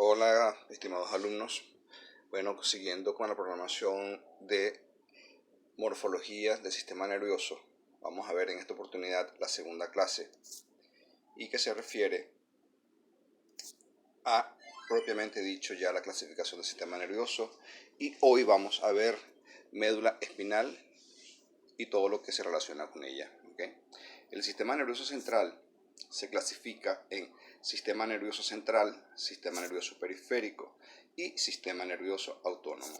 Hola, estimados alumnos. Bueno, siguiendo con la programación de morfología del sistema nervioso, vamos a ver en esta oportunidad la segunda clase y que se refiere a, propiamente dicho, ya la clasificación del sistema nervioso. Y hoy vamos a ver médula espinal y todo lo que se relaciona con ella. ¿Okay? El sistema nervioso central se clasifica en sistema nervioso central, sistema nervioso periférico y sistema nervioso autónomo.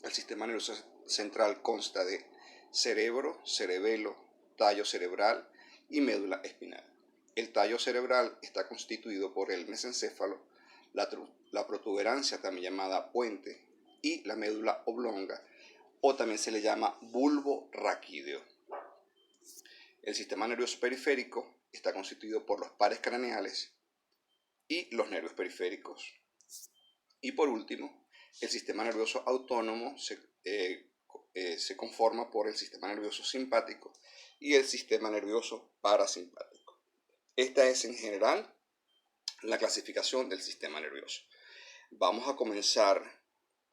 El sistema nervioso central consta de cerebro, cerebelo, tallo cerebral y médula espinal. El tallo cerebral está constituido por el mesencéfalo, la protuberancia también llamada puente y la médula oblonga, o también se le llama bulbo raquídeo. El sistema nervioso periférico está constituido por los pares craneales y los nervios periféricos. Y por último, el sistema nervioso autónomo se conforma por el sistema nervioso simpático y el sistema nervioso parasimpático. Esta es en general la clasificación del sistema nervioso. Vamos a comenzar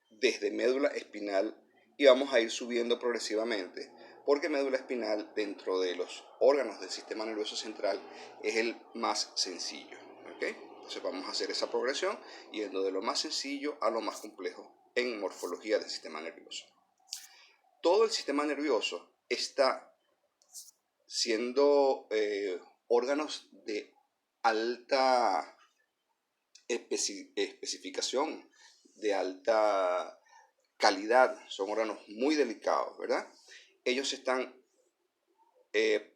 desde médula espinal y vamos a ir subiendo progresivamente, porque médula espinal dentro de los órganos del sistema nervioso central es el más sencillo. ¿Okay? Entonces vamos a hacer esa progresión yendo de lo más sencillo a lo más complejo en morfología del sistema nervioso. Todo el sistema nervioso está siendo órganos de alta especificación, de alta calidad, son órganos muy delicados, ¿verdad? Ellos están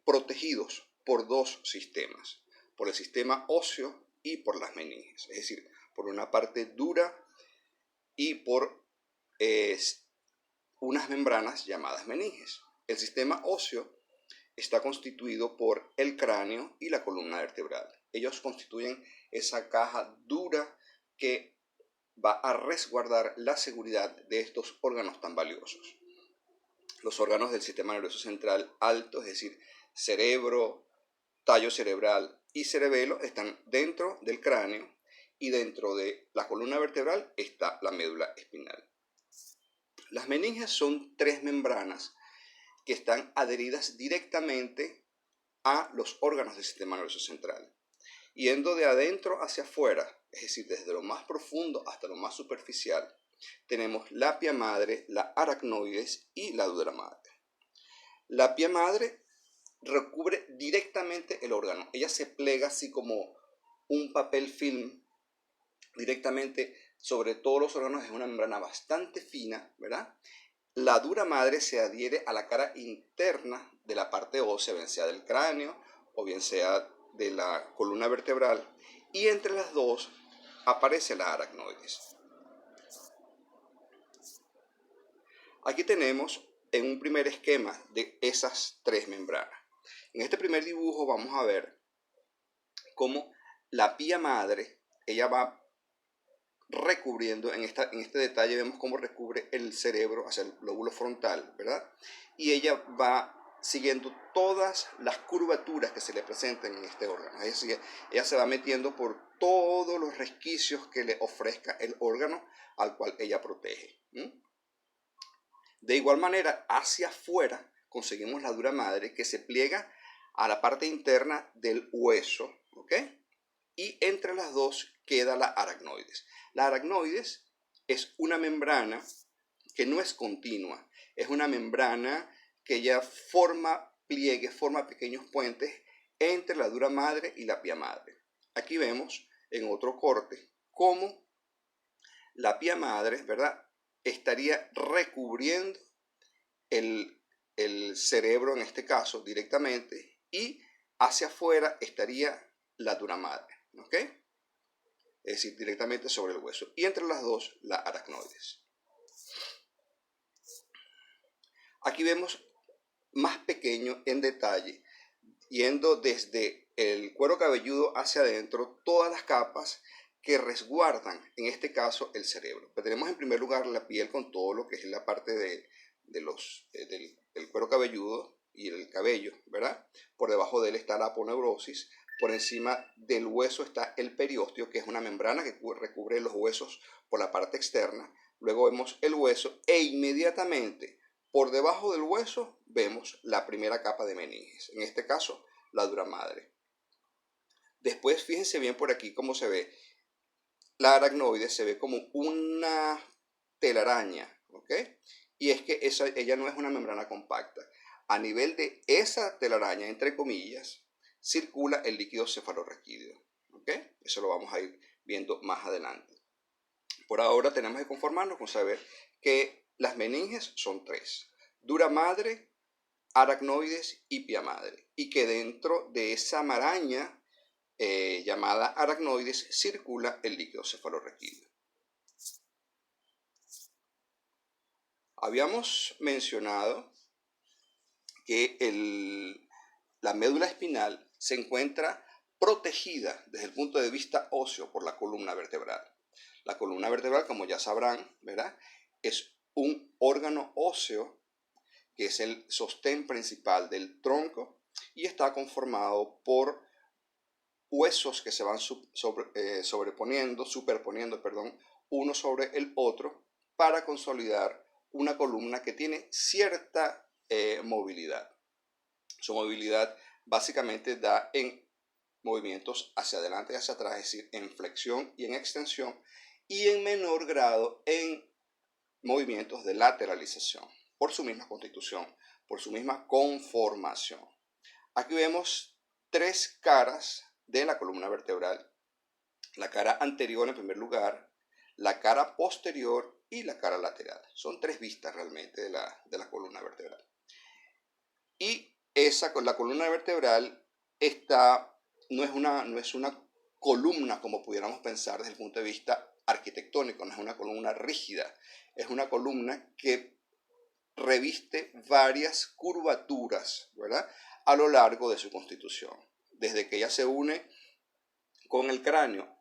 protegidos por dos sistemas, por el sistema óseo y por las meninges, es decir, por una parte dura y por unas membranas llamadas meninges. El sistema óseo está constituido por el cráneo y la columna vertebral. Ellos constituyen esa caja dura que va a resguardar la seguridad de estos órganos tan valiosos. Los órganos del sistema nervioso central alto, es decir, cerebro, tallo cerebral y cerebelo, están dentro del cráneo y dentro de la columna vertebral está la médula espinal. Las meninges son tres membranas que están adheridas directamente a los órganos del sistema nervioso central, yendo de adentro hacia afuera, es decir, desde lo más profundo hasta lo más superficial. Tenemos la pia madre, la aracnoides y la dura madre. La pia madre recubre directamente el órgano. Ella se plega así como un papel film directamente sobre todos los órganos. Es una membrana bastante fina, ¿verdad? La dura madre se adhiere a la cara interna de la parte ósea, bien sea del cráneo o bien sea de la columna vertebral, y entre las dos aparece la aracnoides. Aquí tenemos en un primer esquema de esas tres membranas. En este primer dibujo vamos a ver cómo la pía madre, ella va recubriendo, en este detalle vemos cómo recubre el cerebro hacia el lóbulo frontal, ¿verdad? Y ella va siguiendo todas las curvaturas que se le presentan en este órgano. Es decir, ella se va metiendo por todos los resquicios que le ofrezca el órgano al cual ella protege. De igual manera, hacia afuera conseguimos la dura madre que se pliega a la parte interna del hueso, ¿ok? Y entre las dos queda la aracnoides. La aracnoides es una membrana que no es continua, es una membrana que ya forma pliegues, forma pequeños puentes entre la dura madre y la pia madre. Aquí vemos en otro corte cómo la pia madre, ¿verdad?, estaría recubriendo el cerebro en este caso directamente, y hacia afuera estaría la dura madre, ¿ok? Es decir, directamente sobre el hueso, y entre las dos la aracnoides. Aquí vemos más pequeño en detalle, yendo desde el cuero cabelludo hacia adentro, todas las capas que resguardan, en este caso, el cerebro. Pero tenemos en primer lugar la piel con todo lo que es la parte del cuero cabelludo y el cabello, ¿verdad? Por debajo de él está la aponeurosis, Por encima del hueso está el periósteo, que es una membrana que recubre los huesos por la parte externa. Luego vemos el hueso e inmediatamente por debajo del hueso vemos la primera capa de meninges, en este caso la dura madre. Después fíjense bien por aquí cómo se ve. La aracnoide se ve como una telaraña, ¿ok? Y es que ella no es una membrana compacta. A nivel de esa telaraña, entre comillas, circula el líquido cefalorraquídeo, ¿ok? Eso lo vamos a ir viendo más adelante. Por ahora tenemos que conformarnos con saber que las meninges son tres: dura madre, aracnoides y pia madre, y que dentro de esa maraña llamada aracnoides circula el líquido cefalorraquídeo. Habíamos mencionado que la médula espinal se encuentra protegida desde el punto de vista óseo por la columna vertebral. La columna vertebral, como ya sabrán, ¿verdad?, es un órgano óseo que es el sostén principal del tronco y está conformado por huesos que se van superponiendo, uno sobre el otro para consolidar una columna que tiene cierta movilidad. Su movilidad básicamente da en movimientos hacia adelante y hacia atrás, es decir, en flexión y en extensión, y en menor grado en movimientos de lateralización, por su misma constitución, por su misma conformación. Aquí vemos tres caras de la columna vertebral: la cara anterior en primer lugar, la cara posterior y la cara lateral. Son tres vistas realmente de la columna vertebral. Y la columna vertebral no es una columna como pudiéramos pensar desde el punto de vista arquitectónico, no es una columna rígida, es una columna que reviste varias curvaturas, ¿verdad?, a lo largo de su constitución, desde que ella se une con el cráneo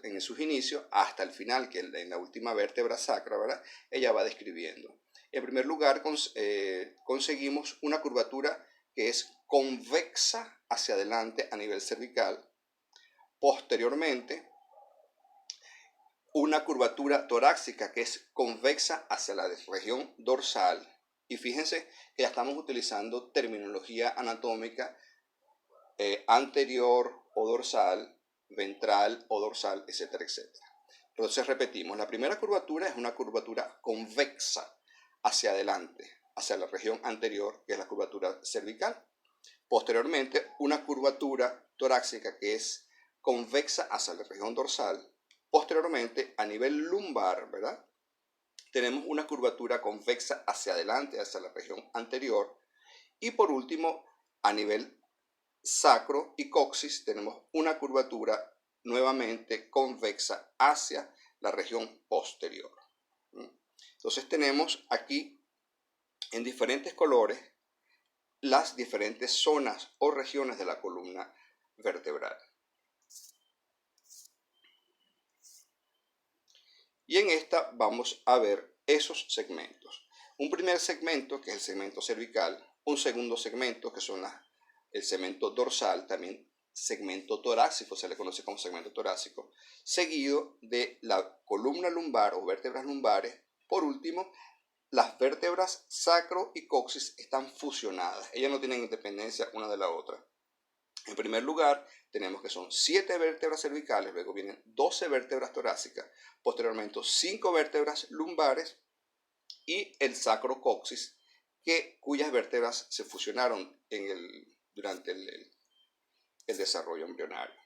en sus inicios hasta el final, que en la última vértebra sacra, ¿verdad?, ella va describiendo. En primer lugar, conseguimos una curvatura que es convexa hacia adelante a nivel cervical. Posteriormente, una curvatura torácica que es convexa hacia la región dorsal. Y fíjense que ya estamos utilizando terminología anatómica anterior o dorsal, ventral o dorsal, etcétera, etcétera. Entonces repetimos, la primera curvatura es una curvatura convexa hacia adelante, hacia la región anterior, que es la curvatura cervical. Posteriormente, una curvatura torácica que es convexa hacia la región dorsal. Posteriormente, a nivel lumbar, ¿verdad?, tenemos una curvatura convexa hacia adelante, hacia la región anterior. Y por último, a nivel sacro y coxis, tenemos una curvatura nuevamente convexa hacia la región posterior. Entonces tenemos aquí en diferentes colores las diferentes zonas o regiones de la columna vertebral. Y en esta vamos a ver esos segmentos. Un primer segmento, que es el segmento cervical. Un segundo segmento, que son el segmento dorsal, también segmento torácico, se le conoce como segmento torácico, seguido de la columna lumbar o vértebras lumbares. Por último, las vértebras sacro y coxis están fusionadas, ellas no tienen independencia una de la otra. En primer lugar, tenemos que son 7 vértebras cervicales, luego vienen 12 vértebras torácicas, posteriormente 5 vértebras lumbares y el sacrocoxis, cuyas vértebras se fusionaron durante el desarrollo embrionario.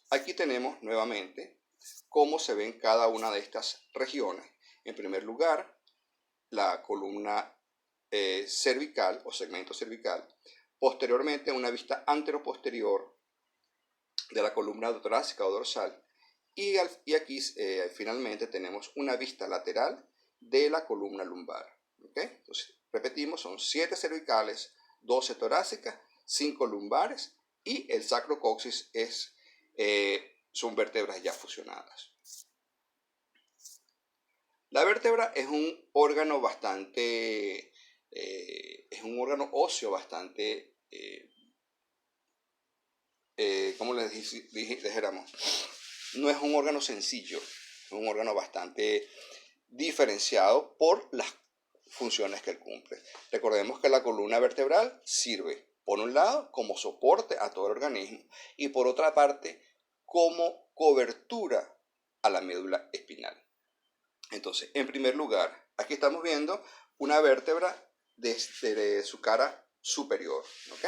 Aquí tenemos nuevamente cómo se ven cada una de estas regiones. En primer lugar, la columna cervical o segmento cervical. Posteriormente, una vista anteroposterior de la columna torácica o dorsal. Y aquí finalmente tenemos una vista lateral de la columna lumbar. ¿Okay? Entonces, repetimos, son 7 cervicales, 12 torácicas, 5 lumbares y el sacrocoxis son vértebras ya fusionadas. La vértebra es un órgano es un órgano óseo bastante como dijéramos, no es un órgano sencillo, es un órgano bastante diferenciado por las funciones que él cumple. Recordemos que la columna vertebral sirve, por un lado, como soporte a todo el organismo y por otra parte, como cobertura a la médula espinal. Entonces, en primer lugar, aquí estamos viendo una vértebra desde su cara superior, ¿ok?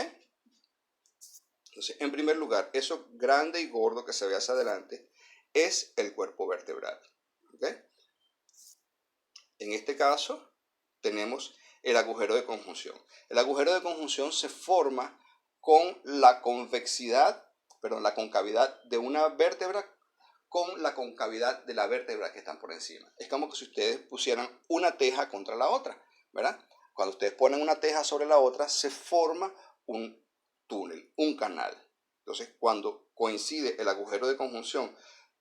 Entonces, en primer lugar, eso grande y gordo que se ve hacia adelante es el cuerpo vertebral, ¿ok? En este caso, tenemos el agujero de conjunción. El agujero de conjunción se forma con la concavidad de una vértebra con la concavidad de la vértebra que están por encima. Es como que si ustedes pusieran una teja contra la otra, ¿verdad? Cuando ustedes ponen una teja sobre la otra, se forma un túnel, un canal. Entonces, cuando coincide el agujero de conjunción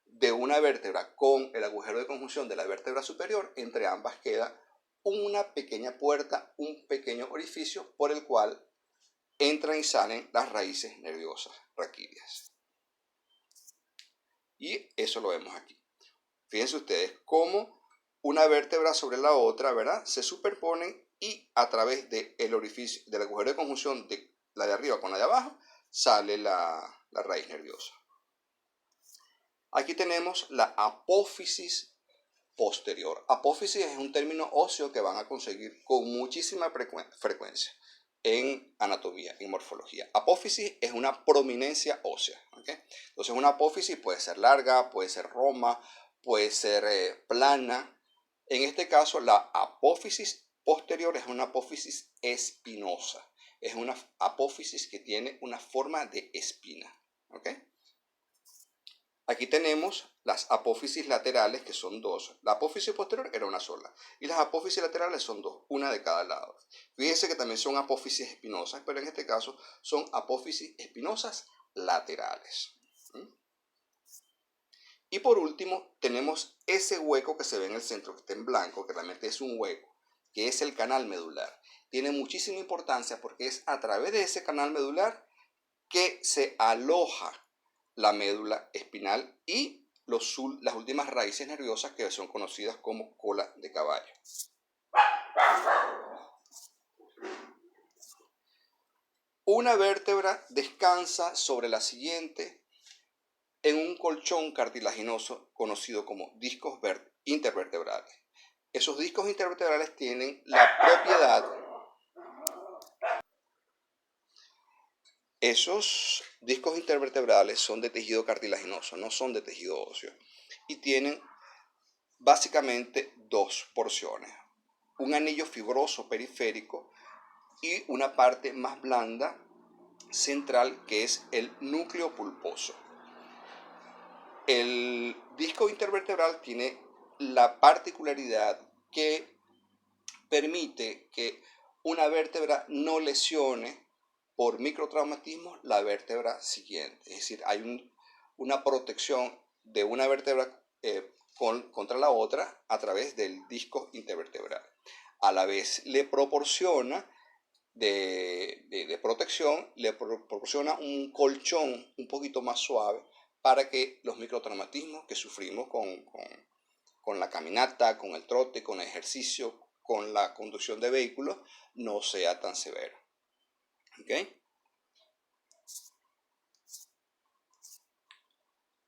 de una vértebra con el agujero de conjunción de la vértebra superior, entre ambas queda una pequeña puerta, un pequeño orificio por el cual entran y salen las raíces nerviosas raquídeas. Y eso lo vemos aquí. Fíjense ustedes cómo una vértebra sobre la otra, ¿verdad? Se superponen y a través del orificio, del agujero de conjunción de la de arriba con la de abajo, sale la raíz nerviosa. Aquí tenemos la apófisis posterior. Apófisis es un término óseo que van a conseguir con muchísima frecuencia en anatomía, en morfología. Apófisis es una prominencia ósea, ¿okay? Entonces una apófisis puede ser larga, puede ser roma, puede ser plana. En este caso la apófisis posterior es una apófisis espinosa. Es una apófisis que tiene una forma de espina, ¿okay? Aquí tenemos las apófisis laterales, que son dos. La apófisis posterior era una sola. Y las apófisis laterales son dos, una de cada lado. Fíjense que también son apófisis espinosas, pero en este caso son apófisis espinosas laterales. Y por último, tenemos ese hueco que se ve en el centro, que está en blanco, que realmente es un hueco, que es el canal medular. Tiene muchísima importancia porque es a través de ese canal medular que se aloja la médula espinal y las últimas raíces nerviosas que son conocidas como cola de caballo. Una vértebra descansa sobre la siguiente en un colchón cartilaginoso conocido como discos intervertebrales. Esos discos intervertebrales tienen la propiedad. Esos discos intervertebrales son de tejido cartilaginoso, no son de tejido óseo. Y tienen básicamente dos porciones. Un anillo fibroso periférico y una parte más blanda central que es el núcleo pulposo. El disco intervertebral tiene la particularidad que permite que una vértebra no lesione por microtraumatismo la vértebra siguiente. Es decir, hay una protección de una vértebra contra la otra a través del disco intervertebral. A la vez le proporciona de protección, le proporciona un colchón un poquito más suave para que los microtraumatismos que sufrimos con la caminata, con el trote, con el ejercicio, con la conducción de vehículos, no sea tan severo. ¿Okay?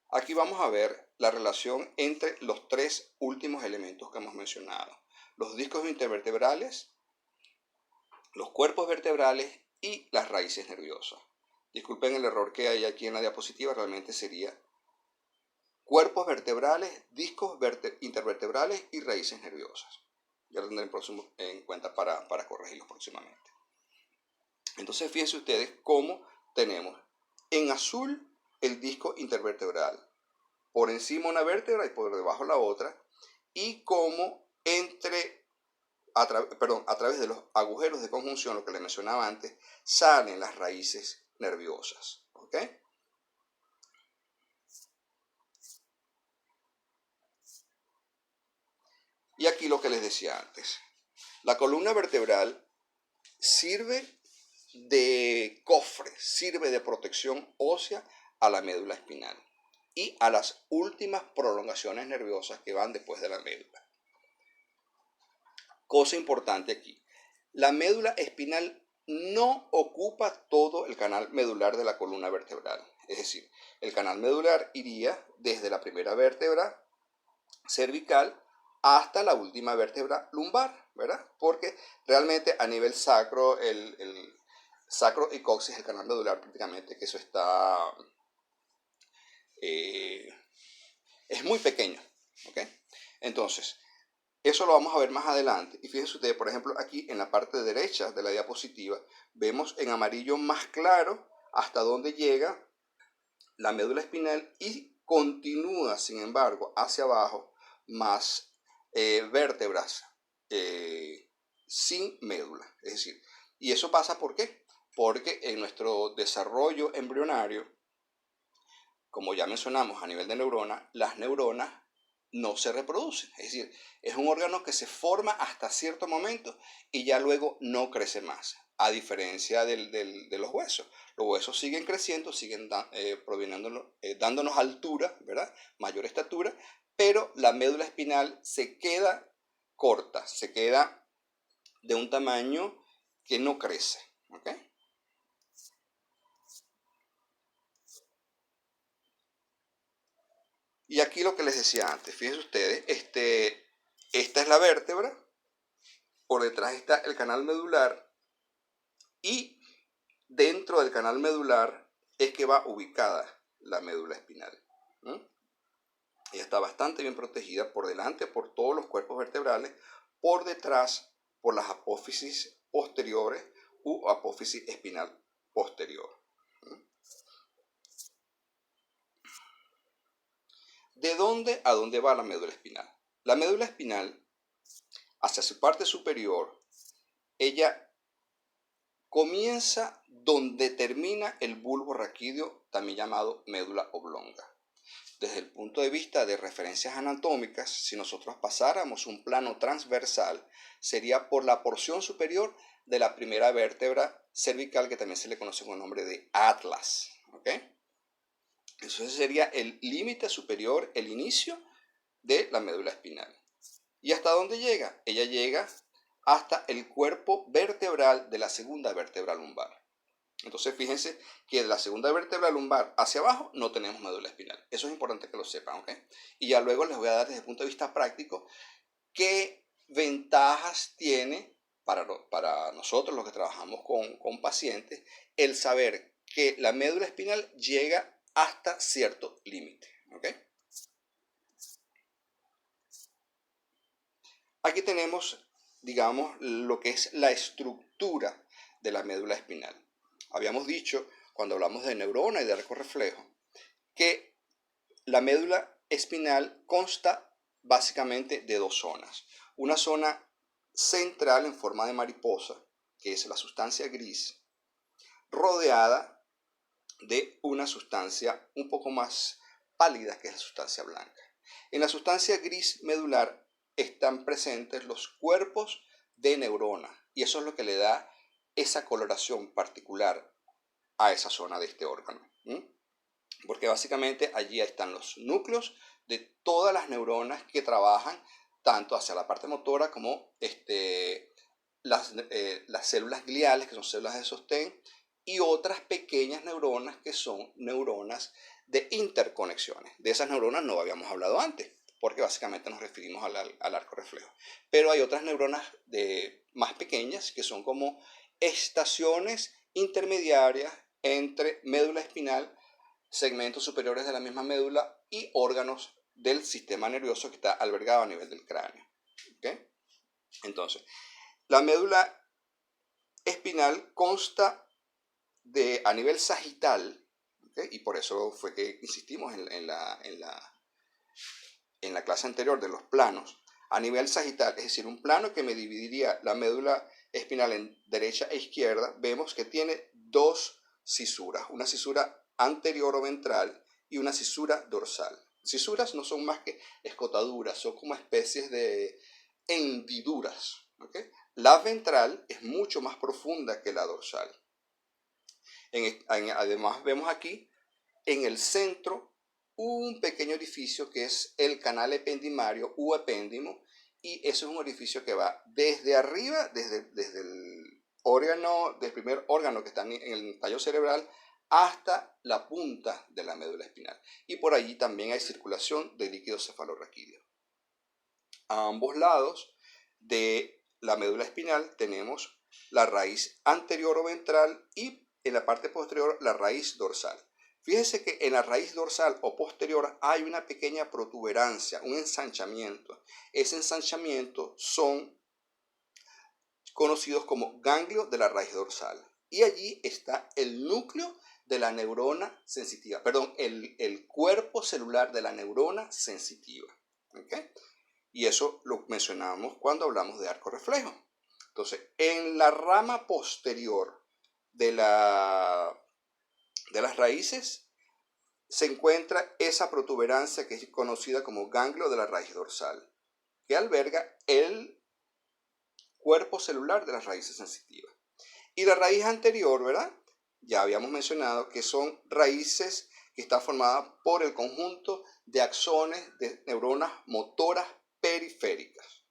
Aquí vamos a ver la relación entre los tres últimos elementos que hemos mencionado. Los discos intervertebrales, los cuerpos vertebrales y las raíces nerviosas. Disculpen el error que hay aquí en la diapositiva, realmente sería cuerpos vertebrales, discos intervertebrales y raíces nerviosas. Ya lo tendré en cuenta para corregirlos próximamente. Entonces fíjense ustedes cómo tenemos en azul el disco intervertebral, por encima una vértebra y por debajo la otra, y cómo a través de los agujeros de conjunción, lo que les mencionaba antes, salen las raíces nerviosas. ¿Ok? Y aquí lo que les decía antes. La columna vertebral sirve de cofre, sirve de protección ósea a la médula espinal y a las últimas prolongaciones nerviosas que van después de la médula. Cosa importante aquí, la médula espinal no ocupa todo el canal medular de la columna vertebral. Es decir, el canal medular iría desde la primera vértebra cervical hasta la última vértebra lumbar, ¿verdad? Porque realmente a nivel sacro, el sacro y coxis, el canal medular prácticamente, que eso está, es muy pequeño, ¿ok? Entonces, eso lo vamos a ver más adelante. Y fíjense ustedes, por ejemplo, aquí en la parte derecha de la diapositiva, vemos en amarillo más claro hasta dónde llega la médula espinal y continúa, sin embargo, hacia abajo más vértebras sin médula. Es decir, y eso pasa ¿por qué? Porque en nuestro desarrollo embrionario, como ya mencionamos a nivel de neurona, las neuronas no se reproducen. Es decir, es un órgano que se forma hasta cierto momento y ya luego no crece más. A diferencia de los huesos. Los huesos siguen creciendo, siguen dándonos altura, ¿verdad? Mayor estatura, pero la médula espinal se queda corta, se queda de un tamaño que no crece, ¿ok? Y aquí lo que les decía antes, fíjense ustedes, esta es la vértebra, por detrás está el canal medular y dentro del canal medular es que va ubicada la médula espinal. Ella está bastante bien protegida por delante por todos los cuerpos vertebrales, por detrás por las apófisis posteriores u apófisis espinal posterior. ¿De dónde a dónde va la médula espinal? La médula espinal, hacia su parte superior, ella comienza donde termina el bulbo raquídeo, también llamado médula oblonga. Desde el punto de vista de referencias anatómicas, si nosotros pasáramos un plano transversal, sería por la porción superior de la primera vértebra cervical, que también se le conoce con el nombre de atlas. ¿Ok? Eso sería el límite superior, el inicio de la médula espinal. ¿Y hasta dónde llega? Ella llega hasta el cuerpo vertebral de la segunda vértebra lumbar. Entonces fíjense que de la segunda vértebra lumbar hacia abajo no tenemos médula espinal. Eso es importante que lo sepan, ¿ok? Y ya luego les voy a dar desde el punto de vista práctico qué ventajas tiene para nosotros los que trabajamos con pacientes el saber que la médula espinal llega hasta cierto límite, ¿ok? Aquí tenemos, digamos, lo que es la estructura de la médula espinal. Habíamos dicho, cuando hablamos de neurona y de arco reflejo, que la médula espinal consta básicamente de dos zonas. Una zona central en forma de mariposa, que es la sustancia gris, rodeada de una sustancia un poco más pálida, que es la sustancia blanca. En la sustancia gris medular están presentes los cuerpos de neurona y eso es lo que le da esa coloración particular a esa zona de este órgano. Porque básicamente allí están los núcleos de todas las neuronas que trabajan tanto hacia la parte motora como las células gliales, que son células de sostén, y otras pequeñas neuronas que son neuronas de interconexiones. De esas neuronas no habíamos hablado antes, porque básicamente nos referimos al arco reflejo. Pero hay otras neuronas más pequeñas que son como estaciones intermediarias entre médula espinal, segmentos superiores de la misma médula y órganos del sistema nervioso que está albergado a nivel del cráneo. ¿Okay? Entonces, la médula espinal consta a nivel sagital, ¿okay? Y por eso fue que insistimos en la clase anterior de los planos, a nivel sagital, es decir, un plano que me dividiría la médula espinal en derecha e izquierda, vemos que tiene dos cisuras, una cisura anterior o ventral y una cisura dorsal. Cisuras no son más que escotaduras, son como especies de hendiduras. ¿Okay? La ventral es mucho más profunda que la dorsal. Además vemos aquí en el centro un pequeño orificio que es el canal ependimario u epéndimo, y eso es un orificio que va desde arriba, desde el órgano, del primer órgano que está en el tallo cerebral, hasta la punta de la médula espinal. Y por allí también hay circulación de líquido cefalorraquídeo. A ambos lados de la médula espinal tenemos la raíz anterior o ventral y en la parte posterior la raíz dorsal. Fíjense que en la raíz dorsal o posterior hay una pequeña protuberancia, un ensanchamiento. Ese ensanchamiento son conocidos como ganglio de la raíz dorsal. Y allí está el núcleo de la neurona sensitiva, perdón, el cuerpo celular de la neurona sensitiva. ¿Okay? Y eso lo mencionamos cuando hablamos de arco reflejo. Entonces, en la rama posterior de las raíces se encuentra esa protuberancia que es conocida como ganglio de la raíz dorsal, que alberga el cuerpo celular de las raíces sensitivas. Y la raíz anterior, ¿verdad? Ya habíamos mencionado que son raíces que están formadas por el conjunto de axones de neuronas motoras periféricas.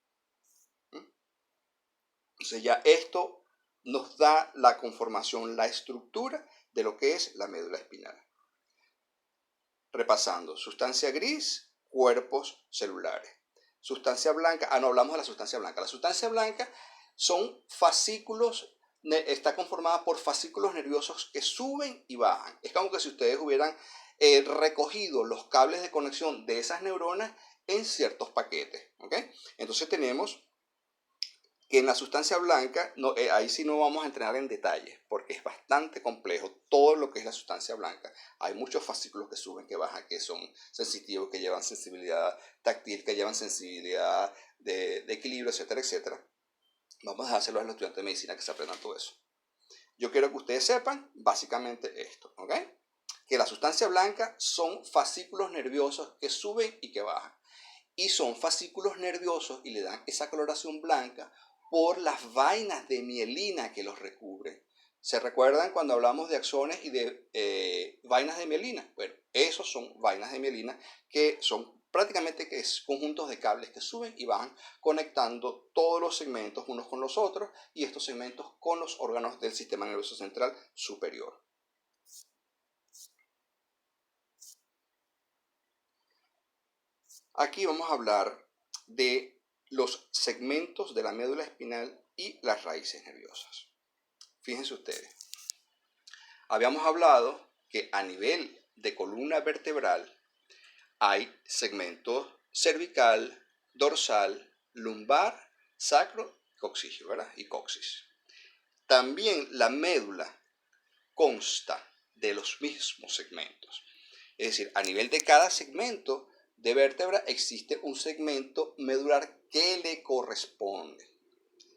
Entonces ya esto nos da la conformación, la estructura de lo que es la médula espinal. Repasando, sustancia gris, cuerpos celulares. Sustancia blanca, no hablamos de la sustancia blanca. La sustancia blanca son fascículos, está conformada por fascículos nerviosos que suben y bajan. Es como que si ustedes hubieran recogido los cables de conexión de esas neuronas en ciertos paquetes. ¿Okay? Entonces tenemos que en la sustancia blanca, ahí sí no vamos a entrar en detalles, porque es bastante complejo todo lo que es la sustancia blanca. Hay muchos fascículos que suben, que bajan, que son sensitivos, que llevan sensibilidad táctil, que llevan sensibilidad de equilibrio, etcétera, etcétera. Vamos a dejárselo a los estudiantes de medicina que se aprendan todo eso. Yo quiero que ustedes sepan básicamente esto, ¿ok? Que la sustancia blanca son fascículos nerviosos que suben y que bajan. Y son fascículos nerviosos y le dan esa coloración blanca por las vainas de mielina que los recubren. ¿Se recuerdan cuando hablamos de axones y de vainas de mielina? Bueno, esos son vainas de mielina que son prácticamente conjuntos de cables que suben y bajan conectando todos los segmentos unos con los otros y estos segmentos con los órganos del sistema nervioso central superior. Aquí vamos a hablar de los segmentos de la médula espinal y las raíces nerviosas. Fíjense ustedes, habíamos hablado que a nivel de columna vertebral hay segmentos cervical, dorsal, lumbar, sacro, coxigio, ¿verdad? Y coxis. También la médula consta de los mismos segmentos. Es decir, a nivel de cada segmento de vértebra existe un segmento medular que le corresponde,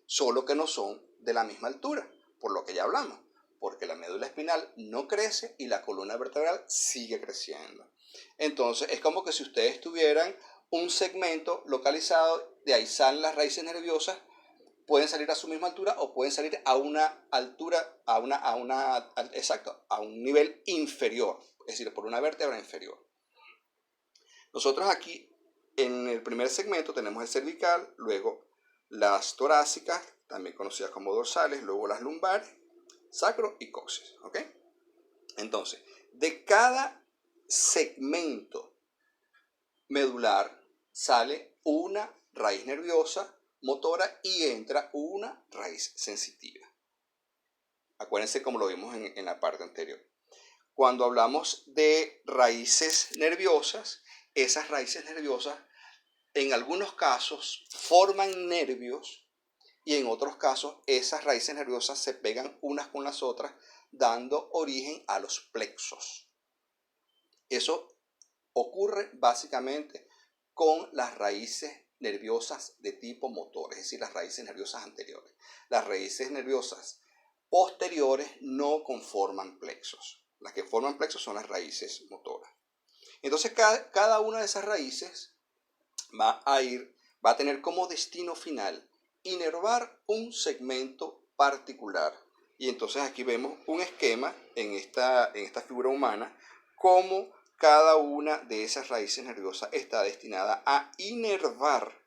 solo que no son de la misma altura, por lo que ya hablamos, porque la médula espinal no crece y la columna vertebral sigue creciendo. Entonces es como que si ustedes tuvieran un segmento localizado, de ahí salen las raíces nerviosas, pueden salir a su misma altura o pueden salir a una altura, a un nivel inferior, es decir, por una vértebra inferior. Nosotros aquí en el primer segmento tenemos el cervical, luego las torácicas, también conocidas como dorsales, luego las lumbares, sacro y coxis. ¿Ok? Entonces, de cada segmento medular sale una raíz nerviosa motora y entra una raíz sensitiva. Acuérdense como lo vimos en la parte anterior. Cuando hablamos de raíces nerviosas, esas raíces nerviosas en algunos casos forman nervios y en otros casos esas raíces nerviosas se pegan unas con las otras dando origen a los plexos. Eso ocurre básicamente con las raíces nerviosas de tipo motor, es decir, las raíces nerviosas anteriores. Las raíces nerviosas posteriores no conforman plexos. Las que forman plexos son las raíces motoras. Entonces cada una de esas raíces va a tener como destino final inervar un segmento particular Y entonces aquí vemos un esquema en esta figura humana, cómo cada una de esas raíces nerviosas está destinada a inervar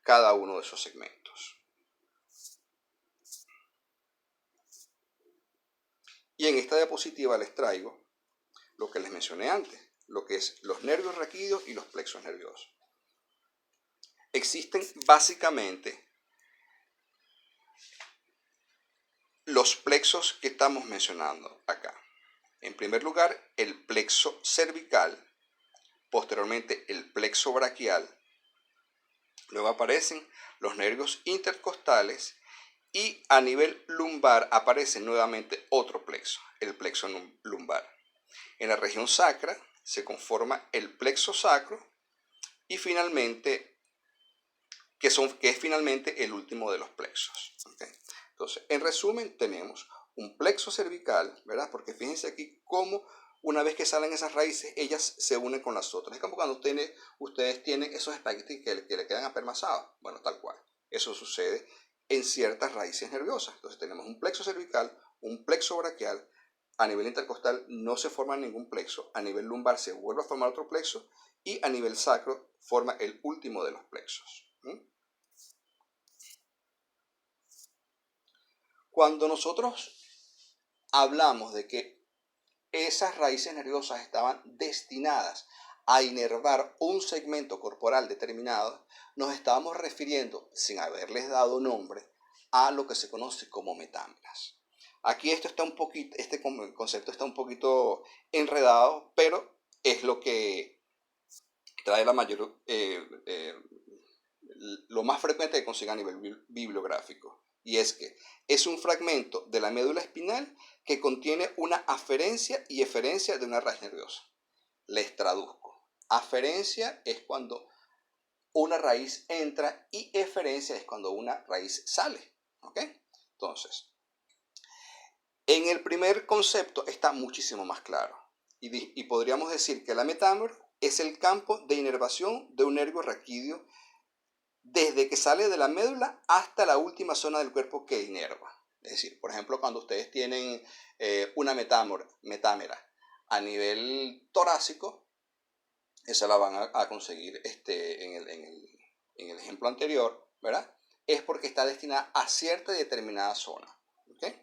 cada uno de esos segmentos. Y en esta diapositiva les traigo lo que les mencioné antes, lo que es los nervios raquídeos y los plexos nerviosos. Existen básicamente los plexos que estamos mencionando acá. En primer lugar, el plexo cervical, posteriormente el plexo braquial, luego aparecen los nervios intercostales y a nivel lumbar aparece nuevamente otro plexo, el plexo lumbar. En la región sacra se conforma el plexo sacro y finalmente, que es finalmente el último de los plexos. ¿Okay? Entonces, en resumen, tenemos un plexo cervical, ¿verdad? Porque fíjense aquí cómo una vez que salen esas raíces, ellas se unen con las otras. Es como cuando ustedes tienen esos espaguetis que le quedan apermazados. Bueno, tal cual. Eso sucede en ciertas raíces nerviosas. Entonces tenemos un plexo cervical, un plexo braquial. A nivel intercostal no se forma ningún plexo. A nivel lumbar se vuelve a formar otro plexo. Y a nivel sacro forma el último de los plexos. Cuando nosotros hablamos de que esas raíces nerviosas estaban destinadas a inervar un segmento corporal determinado, nos estábamos refiriendo, sin haberles dado nombre, a lo que se conoce como metámeras. Aquí este concepto está un poquito enredado, pero es lo que trae lo más frecuente que consiga a nivel bibliográfico. Y es que es un fragmento de la médula espinal que contiene una aferencia y eferencia de una raíz nerviosa. Les traduzco. Aferencia es cuando una raíz entra y eferencia es cuando una raíz sale. ¿Ok? Entonces, en el primer concepto está muchísimo más claro. Y podríamos decir que la metámera es el campo de inervación de un nervio raquídeo desde que sale de la médula hasta la última zona del cuerpo que inerva. Es decir, por ejemplo, cuando ustedes tienen una metámera a nivel torácico, esa la van a conseguir en el ejemplo anterior, ¿verdad? Es porque está destinada a cierta y determinada zona. ¿Okay?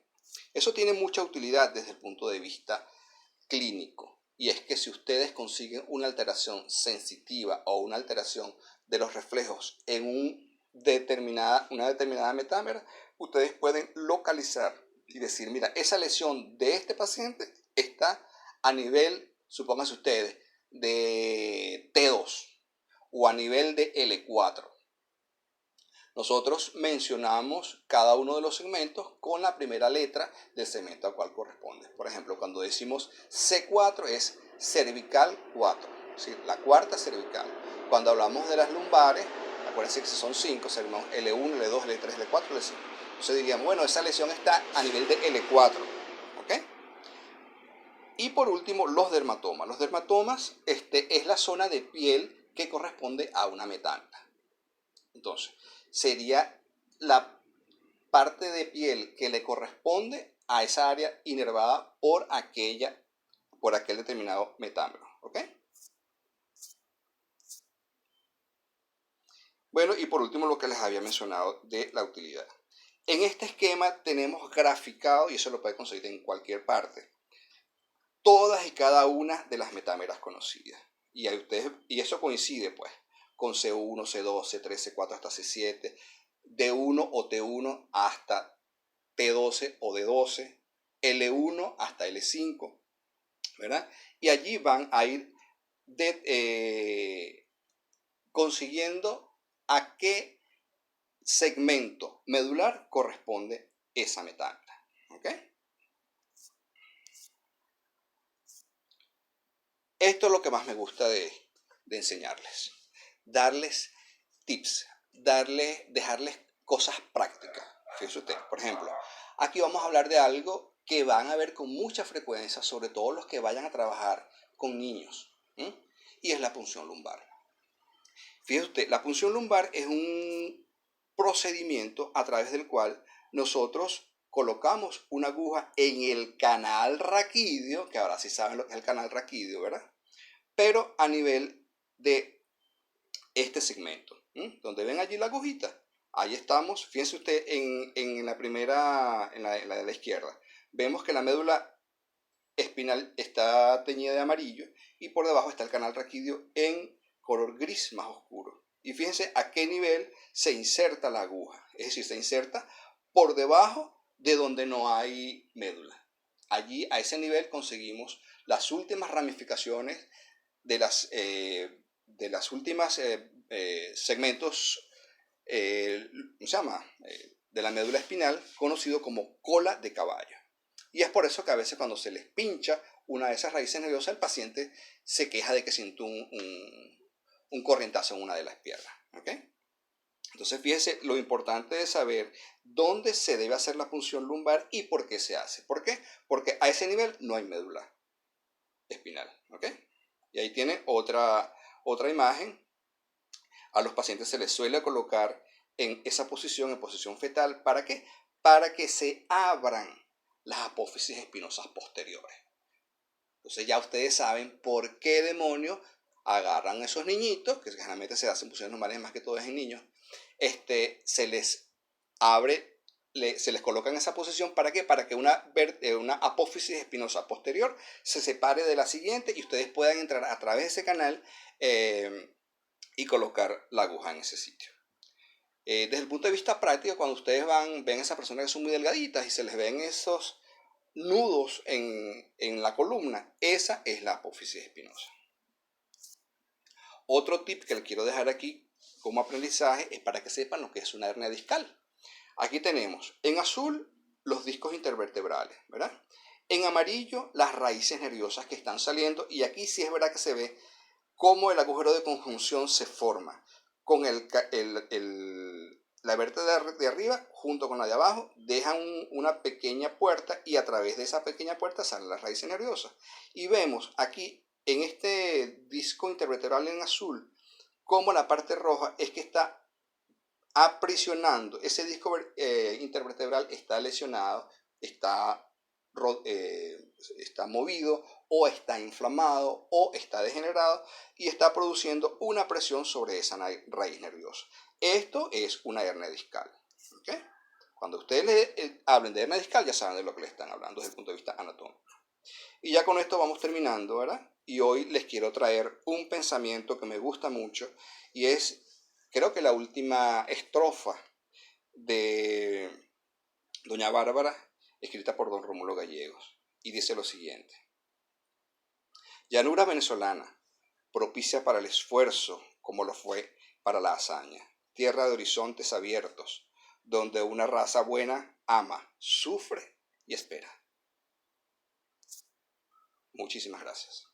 Eso tiene mucha utilidad desde el punto de vista clínico. Y es que si ustedes consiguen una alteración sensitiva o una alteración de los reflejos en una determinada metámera, ustedes pueden localizar y decir, mira, esa lesión de este paciente está a nivel, supónganse ustedes, de T2 o a nivel de L4. Nosotros mencionamos cada uno de los segmentos con la primera letra del segmento al cual corresponde. Por ejemplo, cuando decimos C4 es cervical 4, ¿sí? La cuarta cervical. Cuando hablamos de las lumbares, acuérdense que son 5, segmos L1, L2, L3, L4, L5. Entonces diríamos, bueno, esa lesión está a nivel de L4. ¿Ok? Y por último, los dermatomas. Los dermatomas es la zona de piel que corresponde a una metámera. Entonces, sería la parte de piel que le corresponde a esa área inervada por aquel determinado metámero. ¿Ok? Bueno, y por último lo que les había mencionado de la utilidad. En este esquema tenemos graficado, y eso lo puede conseguir en cualquier parte, todas y cada una de las metámeras conocidas. Y eso coincide pues con C1, C2, C3, C4 hasta C7, D1 o T1 hasta T12 o D12, L1 hasta L5, ¿verdad? Y allí van a ir consiguiendo a qué segmento medular corresponde esa metámera. ¿Ok? Esto es lo que más me gusta de enseñarles. Darles tips, dejarles cosas prácticas. Fíjense ustedes, por ejemplo, aquí vamos a hablar de algo que van a ver con mucha frecuencia, sobre todo los que vayan a trabajar con niños, y es la punción lumbar. Fíjense usted, la punción lumbar es un procedimiento a través del cual nosotros colocamos una aguja en el canal raquídeo, que ahora sí saben lo que es el canal raquídeo, ¿verdad? Pero a nivel de este segmento, donde ven allí la agujita, ahí estamos. Fíjense usted en la primera, en la de la izquierda, vemos que la médula espinal está teñida de amarillo y por debajo está el canal raquídeo en color gris más oscuro. Y fíjense a qué nivel se inserta la aguja, es decir, se inserta por debajo de donde no hay médula. Allí a ese nivel conseguimos las últimas ramificaciones de las últimas segmentos, ¿cómo se llama? De la médula espinal, conocido como cola de caballo. Y es por eso que a veces cuando se les pincha una de esas raíces nerviosas, el paciente se queja de que siente un corrientazo en una de las piernas. ¿Okay? Entonces fíjese lo importante de saber dónde se debe hacer la punción lumbar y por qué se hace. ¿Por qué? Porque a ese nivel no hay médula espinal. ¿Okay? Y ahí tiene otra imagen. A los pacientes se les suele colocar en esa posición, en posición fetal. ¿Para qué? Para que se abran las apófisis espinosas posteriores. Entonces ya ustedes saben por qué demonios agarran a esos niñitos, que generalmente se hacen posiciones normales más que todo es en niños, se les abre, se les coloca en esa posición. ¿Para qué? Para que una apófisis espinosa posterior se separe de la siguiente y ustedes puedan entrar a través de ese canal y colocar la aguja en ese sitio. Desde el punto de vista práctico, cuando ustedes ven a esas personas que son muy delgaditas y se les ven esos nudos en la columna, esa es la apófisis espinosa. Otro tip que les quiero dejar aquí como aprendizaje es para que sepan lo que es una hernia discal. Aquí tenemos en azul los discos intervertebrales, ¿verdad? En amarillo las raíces nerviosas que están saliendo, y aquí sí es verdad que se ve cómo el agujero de conjunción se forma con la vértebra de arriba junto con la de abajo, dejan una pequeña puerta y a través de esa pequeña puerta salen las raíces nerviosas. Y vemos aquí en este disco intervertebral en azul cómo la parte roja es que está aprisionando. Ese disco intervertebral está lesionado, está movido o está inflamado o está degenerado y está produciendo una presión sobre esa raíz nerviosa. Esto es una hernia discal. ¿Okay? Cuando ustedes hablen de hernia discal ya saben de lo que le están hablando desde el punto de vista anatómico. Y ya con esto vamos terminando, ¿verdad? Y hoy les quiero traer un pensamiento que me gusta mucho y es, creo que la última estrofa de Doña Bárbara, escrita por don Rómulo Gallegos, y dice lo siguiente: llanura venezolana, propicia para el esfuerzo como lo fue para la hazaña, tierra de horizontes abiertos, donde una raza buena ama, sufre y espera. Muchísimas gracias.